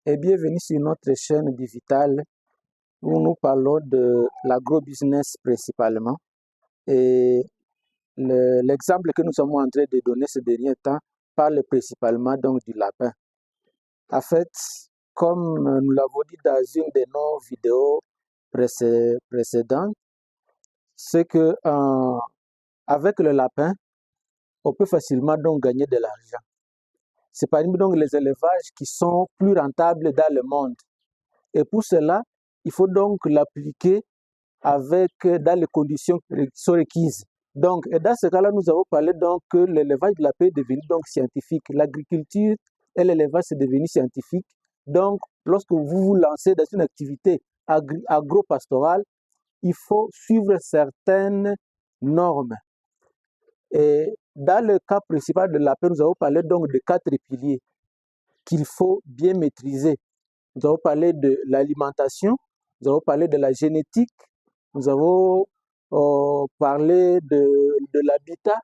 et bienvenue sur notre chaîne digitale où nous parlons de l'agrobusiness principalement. Et l'exemple que nous sommes en train de donner ces derniers temps parle principalement donc du lapin. En fait, comme nous l'avons dit dans une de nos vidéos précédentes, c'est que avec le lapin, on peut facilement donc gagner de l'argent. C'est parmi donc les élevages qui sont plus rentables dans le monde. Et pour cela, il faut donc l'appliquer dans les conditions qui sont requises. Donc, et dans ce cas-là, nous avons parlé donc que l'élevage de lapin est devenu donc scientifique. L'agriculture et l'élevage c'est devenu scientifique. Donc, lorsque vous vous lancez dans une activité agro-pastorale, il faut suivre certaines normes. Et dans le cas principal de lapin, nous avons parlé donc de 4 piliers qu'il faut bien maîtriser. Nous avons parlé de l'alimentation, nous avons parlé de la génétique, nous avons parlé de l'habitat.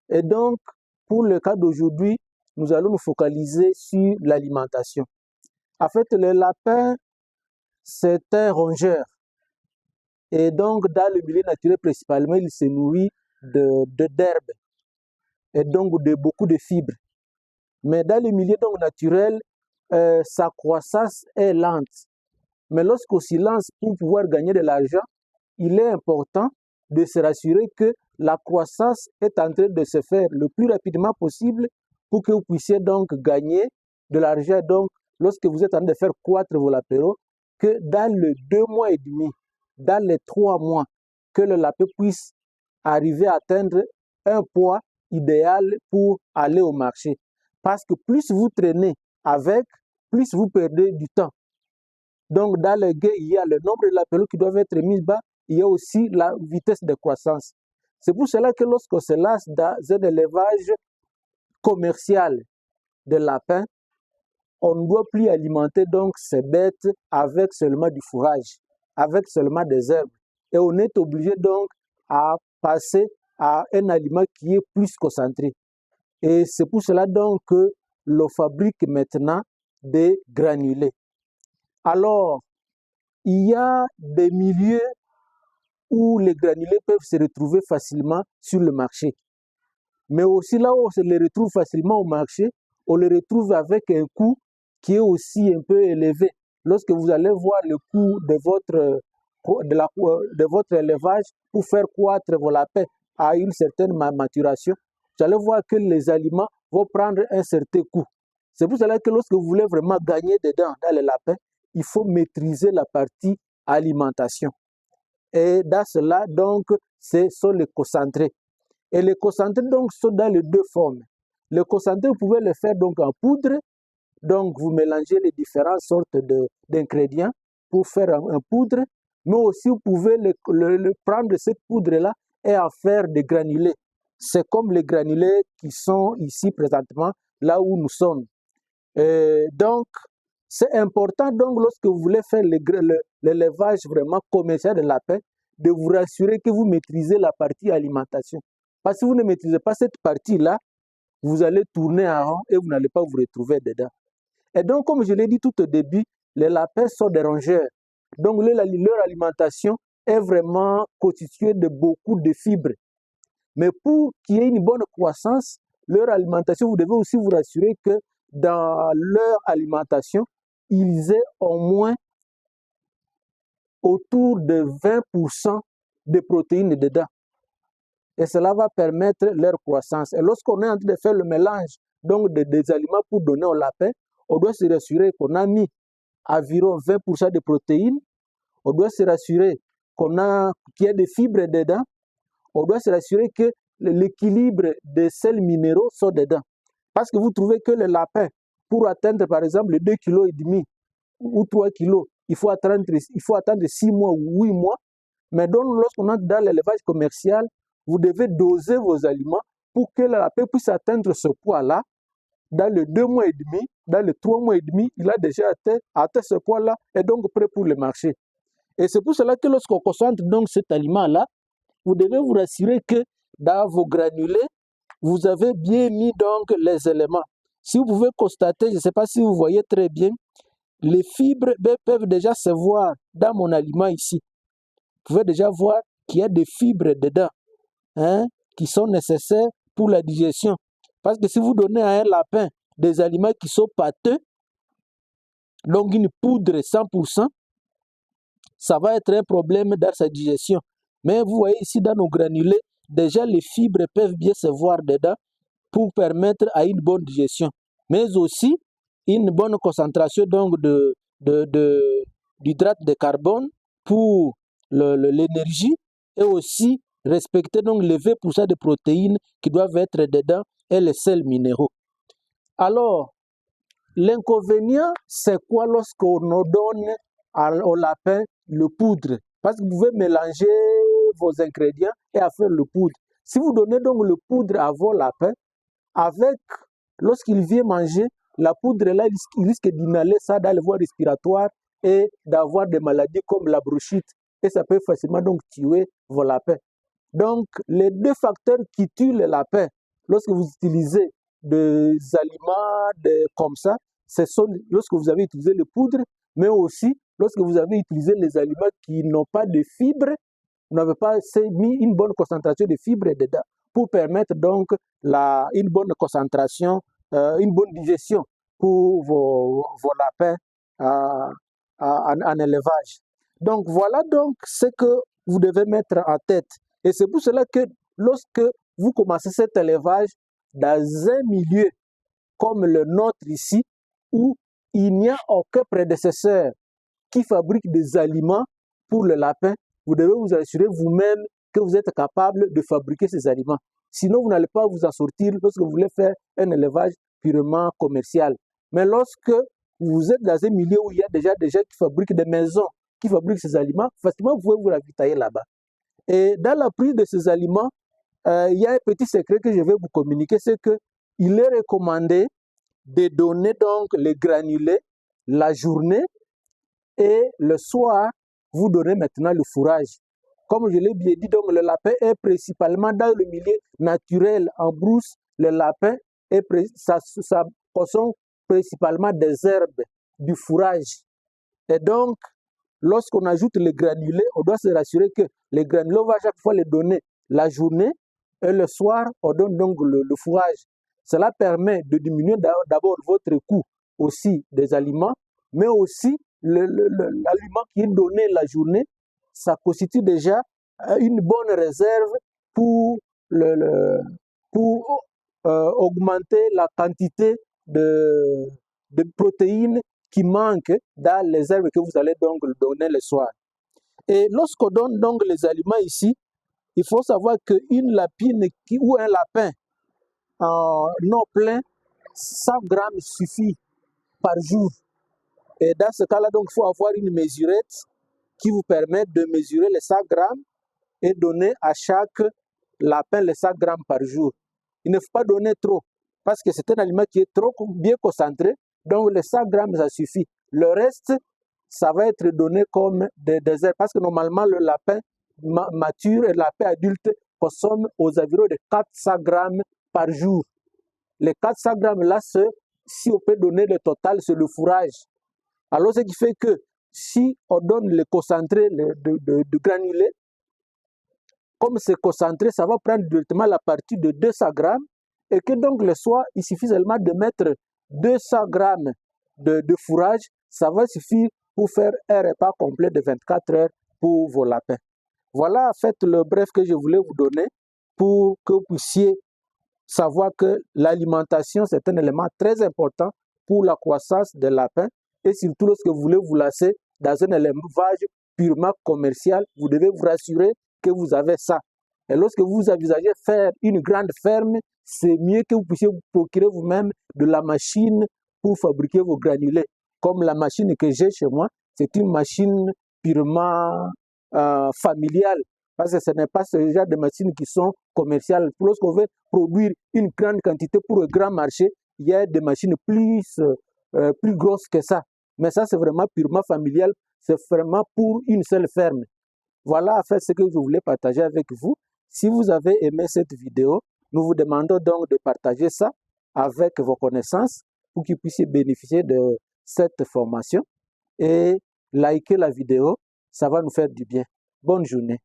Et donc, pour le cas d'aujourd'hui, nous allons nous focaliser sur l'alimentation. En fait, le lapin, c'est un rongeur. Et donc, dans le milieu naturel, principalement, il se nourrit d'herbes et donc de beaucoup de fibres. Mais dans le milieu donc naturel, sa croissance est lente. Mais lorsqu'on s'y lance pour pouvoir gagner de l'argent, il est important de se rassurer que la croissance est en train de se faire le plus rapidement possible pour que vous puissiez donc gagner de l'argent. Donc, lorsque vous êtes en train de faire croître vos lapins, que dans les 2 mois et demi, dans les 3 mois, que le lapin puisse arriver à atteindre un poids idéal pour aller au marché. Parce que plus vous traînez avec, plus vous perdez du temps. Donc, dans le gain, il y a le nombre de lapins qui doivent être mis bas, il y a aussi la vitesse de croissance. C'est pour cela que lorsqu'on se lance dans un élevage commercial de lapins, on ne doit plus alimenter donc ces bêtes avec seulement du fourrage, avec seulement des herbes. Et on est obligé donc à passer à un aliment qui est plus concentré. Et c'est pour cela donc que l'on fabrique maintenant des granulés. Alors, il y a des milieux où les granulés peuvent se retrouver facilement sur le marché. Mais aussi là où on se les retrouve facilement au marché, on les retrouve avec un coût qui est aussi un peu élevé. Lorsque vous allez voir le coût de votre élevage pour faire croître vos lapins à une certaine maturation, vous allez voir que les aliments vont prendre un certain coût. C'est pour cela que lorsque vous voulez vraiment gagner dedans dans les lapins, il faut maîtriser la partie alimentation. Et dans cela, donc, ce sont les concentrés. Et les concentrés, donc, sont dans les 2 formes. Les concentrés, vous pouvez les faire donc en poudre. Donc, vous mélangez les différentes sortes d'ingrédients pour faire un poudre. Mais aussi, vous pouvez prendre cette poudre-là et en faire des granulés. C'est comme les granulés qui sont ici présentement, là où nous sommes. Donc, c'est important, donc, lorsque vous voulez faire l'élevage vraiment commercial de lapin, de vous rassurer que vous maîtrisez la partie alimentation. Parce que si vous ne maîtrisez pas cette partie-là, vous allez tourner en rond et vous n'allez pas vous retrouver dedans. Et donc, comme je l'ai dit tout au début, les lapins sont des rongeurs. Donc, leur alimentation est vraiment constituée de beaucoup de fibres. Mais pour qu'il y ait une bonne croissance, leur alimentation, vous devez aussi vous rassurer que dans leur alimentation, ils aient au moins autour de 20% de protéines dedans. Et cela va permettre leur croissance. Et lorsqu'on est en train de faire le mélange donc des aliments pour donner au lapin, on doit se rassurer qu'on a mis environ 20% de protéines, on doit se rassurer qu'il y a des fibres dedans, on doit se rassurer que l'équilibre des sels minéraux sont dedans. Parce que vous trouvez que le lapin, pour atteindre par exemple 2,5 kg ou 3 kg, il faut attendre 6 mois ou 8 mois. Mais donc, lorsqu'on entre dans l'élevage commercial, vous devez doser vos aliments pour que le lapin puisse atteindre ce poids-là. Dans les 2 mois et demi, dans les 3 mois et demi, il a déjà atteint ce poids-là et donc prêt pour le marché. Et c'est pour cela que lorsqu'on concentre donc cet aliment-là, vous devez vous rassurer que dans vos granulés, vous avez bien mis donc les éléments. Si vous pouvez constater, je ne sais pas si vous voyez très bien, les fibres peuvent déjà se voir dans mon aliment ici. Vous pouvez déjà voir qu'il y a des fibres dedans, hein, qui sont nécessaires pour la digestion. Parce que si vous donnez à un lapin des aliments qui sont pâteux, donc une poudre 100%, ça va être un problème dans sa digestion. Mais vous voyez ici dans nos granulés, déjà les fibres peuvent bien se voir dedans pour permettre à une bonne digestion. Mais aussi une bonne concentration donc d'hydrate de carbone pour l'énergie et aussi respecter donc les 20% de protéines qui doivent être dedans et les sels minéraux. Alors, l'inconvénient, c'est quoi lorsqu'on donne au lapin le poudre? Parce que vous pouvez mélanger vos ingrédients et faire le poudre. Si vous donnez donc le poudre à vos lapins, lorsqu'il vient manger, la poudre là, il risque d'inhaler ça dans les voies respiratoires et d'avoir des maladies comme la bronchite. Et ça peut facilement donc tuer vos lapins. Donc, les deux facteurs qui tuent les lapins, lorsque vous utilisez des aliments comme ça, ce sont lorsque vous avez utilisé le poudre, mais aussi lorsque vous avez utilisé les aliments qui n'ont pas de fibres, vous n'avez pas mis une bonne concentration de fibres dedans pour permettre donc une bonne concentration, une bonne digestion pour vos lapins en élevage. Donc voilà donc ce que vous devez mettre en tête. Et c'est pour cela que lorsque vous commencez cet élevage dans un milieu comme le nôtre ici, où il n'y a aucun prédécesseur qui fabrique des aliments pour le lapin, vous devez vous assurer vous-même que vous êtes capable de fabriquer ces aliments. Sinon, vous n'allez pas vous en sortir lorsque vous voulez faire un élevage purement commercial. Mais lorsque vous êtes dans un milieu où il y a déjà des gens qui fabriquent des maisons, qui fabriquent ces aliments, facilement vous pouvez vous ravitailler là-bas. Et dans la prise de ces aliments, il y a un petit secret que je vais vous communiquer, c'est qu'il est recommandé de donner donc les granulés la journée et le soir, vous donnez maintenant le fourrage. Comme je l'ai bien dit, donc le lapin est principalement dans le milieu naturel en brousse. Le lapin ça consomme principalement des herbes, du fourrage. Et donc, lorsqu'on ajoute les granulés, on doit se rassurer que les granulés, on va chaque fois les donner la journée et le soir, on donne donc le fourrage. Cela permet de diminuer d'abord votre coût aussi des aliments, mais aussi l'aliment qui est donné la journée, ça constitue déjà une bonne réserve pour augmenter la quantité de protéines qui manquent dans les herbes que vous allez donc donner le soir. Et lorsqu'on donne donc les aliments ici, il faut savoir qu'une lapine ou un lapin non plein, 100 grammes suffit par jour. Et dans ce cas-là, donc, il faut avoir une mesurette qui vous permet de mesurer les 100 grammes et donner à chaque lapin les 100 grammes par jour. Il ne faut pas donner trop, parce que c'est un aliment qui est trop bien concentré, donc les 100 grammes, ça suffit. Le reste, ça va être donné comme des herbes, parce que normalement, le lapin mature et le lapin adulte consomme aux environs de 400 grammes par jour. Les 400 grammes là, si on peut donner le total, c'est le fourrage. Alors, ce qui fait que si on donne le concentré de granulés, comme c'est concentré, ça va prendre directement la partie de 200 grammes et que donc le soir, il suffit seulement de mettre 200 grammes de fourrage, ça va suffire pour faire un repas complet de 24 heures pour vos lapins. Voilà en fait le bref que je voulais vous donner pour que vous puissiez savoir que l'alimentation, c'est un élément très important pour la croissance des lapins et surtout lorsque vous voulez vous lancer dans un élevage purement commercial, vous devez vous rassurer que vous avez ça. Et lorsque vous envisagez faire une grande ferme, c'est mieux que vous puissiez vous procurer vous-même de la machine pour fabriquer vos granulés. Comme la machine que j'ai chez moi, c'est une machine purement familiale. Parce que ce n'est pas ce genre de machines qui sont commerciales. Lorsqu'on veut produire une grande quantité pour le grand marché, il y a des machines plus grosses que ça. Mais ça, c'est vraiment purement familial. C'est vraiment pour une seule ferme. Voilà en fait ce que je voulais partager avec vous. Si vous avez aimé cette vidéo, nous vous demandons donc de partager ça avec vos connaissances pour qu'ils puissent bénéficier de cette formation. et liker la vidéo. Ça va nous faire du bien. Bonne journée.